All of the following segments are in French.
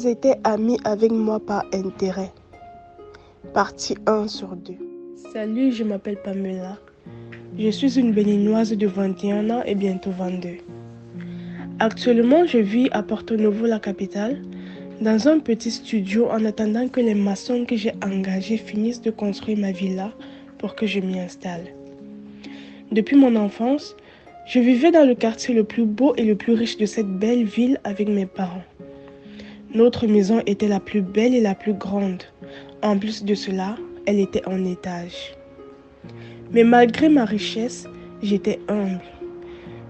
Ils étaient amis avec moi par intérêt. Partie 1 sur 2. Salut, je m'appelle Pamela. Je suis une béninoise de 21 ans et bientôt 22. Actuellement, je vis à Porto Novo, la capitale, dans un petit studio en attendant que les maçons que j'ai engagés finissent de construire ma villa pour que je m'y installe. Depuis mon enfance, je vivais dans le quartier le plus beau et le plus riche de cette belle ville avec mes parents. Notre maison était la plus belle et la plus grande. En plus de cela, elle était en étage. Mais malgré ma richesse, j'étais humble.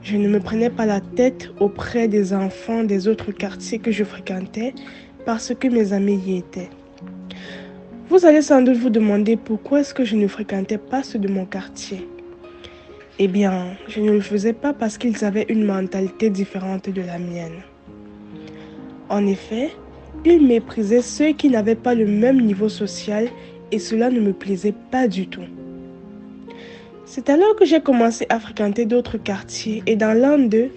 Je ne me prenais pas la tête auprès des enfants des autres quartiers que je fréquentais parce que mes amis y étaient. Vous allez sans doute vous demander pourquoi est-ce que je ne fréquentais pas ceux de mon quartier. Eh bien, je ne le faisais pas parce qu'ils avaient une mentalité différente de la mienne. En effet, ils méprisaient ceux qui n'avaient pas le même niveau social et cela ne me plaisait pas du tout. C'est alors que j'ai commencé à fréquenter d'autres quartiers et dans l'un d'eux,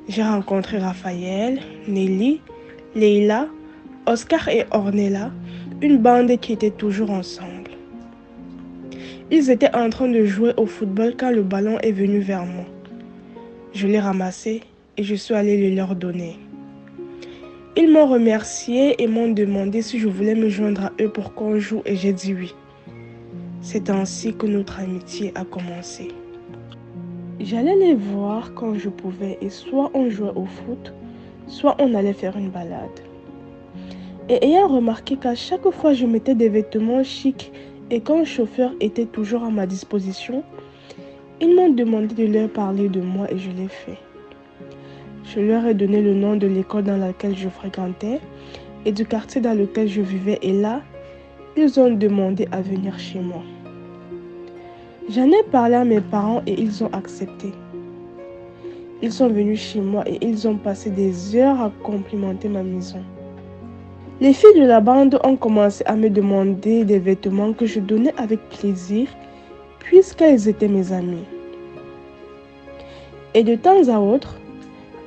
j'ai rencontré Raphaël, Nelly, Leila, Oscar et Ornella, une bande qui était toujours ensemble. Ils étaient en train de jouer au football quand le ballon est venu vers moi. Je l'ai ramassé et je suis allée le leur donner. Ils m'ont remercié et m'ont demandé si je voulais me joindre à eux pour qu'on joue et j'ai dit oui. C'est ainsi que notre amitié a commencé. J'allais les voir quand je pouvais et soit on jouait au foot, soit on allait faire une balade. Et ayant remarqué qu'à chaque fois je mettais des vêtements chics et qu'un chauffeur était toujours à ma disposition, ils m'ont demandé de leur parler de moi et je l'ai fait. Je leur ai donné le nom de l'école dans laquelle je fréquentais et du quartier dans lequel je vivais et là, ils ont demandé à venir chez moi. J'en ai parlé à mes parents et ils ont accepté. Ils sont venus chez moi et ils ont passé des heures à complimenter ma maison. Les filles de la bande ont commencé à me demander des vêtements que je donnais avec plaisir puisqu'elles étaient mes amies. Et de temps à autre,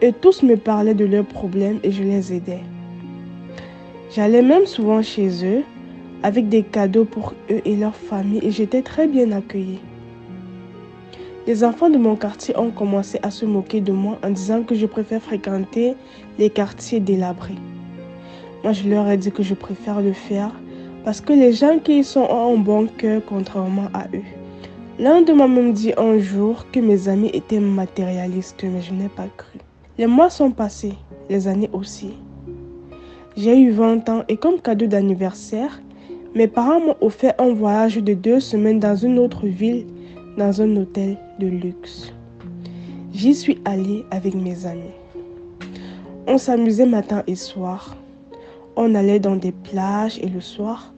eux tous me parlaient de leurs problèmes et je les aidais. J'allais même souvent chez eux avec des cadeaux pour eux et leur famille et j'étais très bien accueillie. Les enfants de mon quartier ont commencé à se moquer de moi en disant que je préfère fréquenter les quartiers délabrés. Moi, je leur ai dit que je préfère le faire parce que les gens qui y sont ont un bon cœur contrairement à eux. L'un d'eux m'a même dit un jour que mes amis étaient matérialistes, mais je n'ai pas cru. Les mois sont passés, les années aussi. J'ai eu 20 ans et comme cadeau d'anniversaire, mes parents m'ont offert un voyage de 2 semaines dans une autre ville, dans un hôtel de luxe. J'y suis allée avec mes amis. On s'amusait matin et soir. On allait dans des plages et le soir,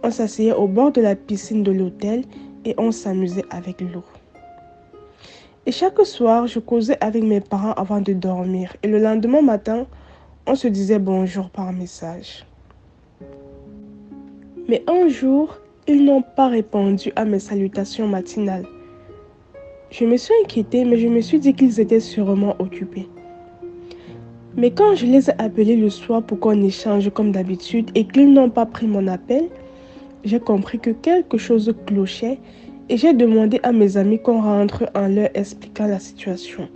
on s'asseyait au bord de la piscine de l'hôtel et on s'amusait avec l'eau. Et chaque soir, je causais avec mes parents avant de dormir. Et le lendemain matin, on se disait bonjour par message. Mais un jour, ils n'ont pas répondu à mes salutations matinales. Je me suis inquiétée, mais je me suis dit qu'ils étaient sûrement occupés. Mais quand je les ai appelés le soir pour qu'on échange comme d'habitude et qu'ils n'ont pas pris mon appel, j'ai compris que quelque chose clochait et j'ai demandé à mes amis qu'on rentre en leur expliquant la situation.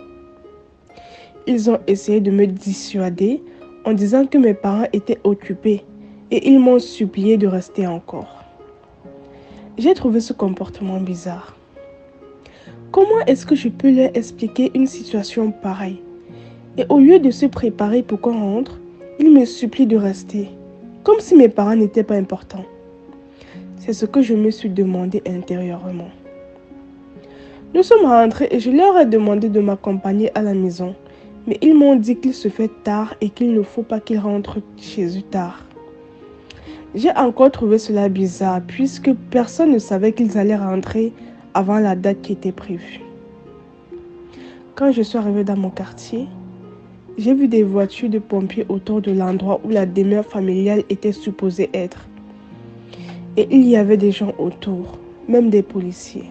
Ils ont essayé de me dissuader en disant que mes parents étaient occupés et ils m'ont supplié de rester encore. J'ai trouvé ce comportement bizarre. Comment est-ce que je peux leur expliquer une situation pareille? Et au lieu de se préparer pour qu'on rentre, ils me supplient de rester, comme si mes parents n'étaient pas importants. C'est ce que je me suis demandé intérieurement. Nous sommes rentrés et je leur ai demandé de m'accompagner à la maison, mais ils m'ont dit qu'il se fait tard et qu'il ne faut pas qu'ils rentrent chez eux tard. J'ai encore trouvé cela bizarre puisque personne ne savait qu'ils allaient rentrer avant la date qui était prévue. Quand je suis arrivée dans mon quartier, j'ai vu des voitures de pompiers autour de l'endroit où la demeure familiale était supposée être. Et il y avait des gens autour, même des policiers.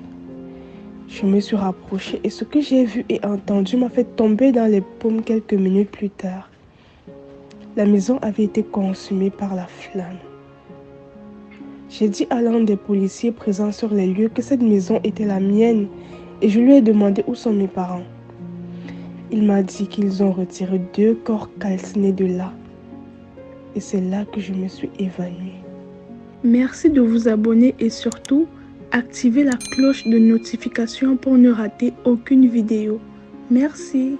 Je me suis rapprochée et ce que j'ai vu et entendu m'a fait tomber dans les pommes quelques minutes plus tard. La maison avait été consumée par la flamme. J'ai dit à l'un des policiers présents sur les lieux que cette maison était la mienne et je lui ai demandé où sont mes parents. Il m'a dit qu'ils ont retiré 2 corps calcinés de là. Et c'est là que je me suis évanouie. Merci de vous abonner et surtout, activez la cloche de notification pour ne rater aucune vidéo. Merci.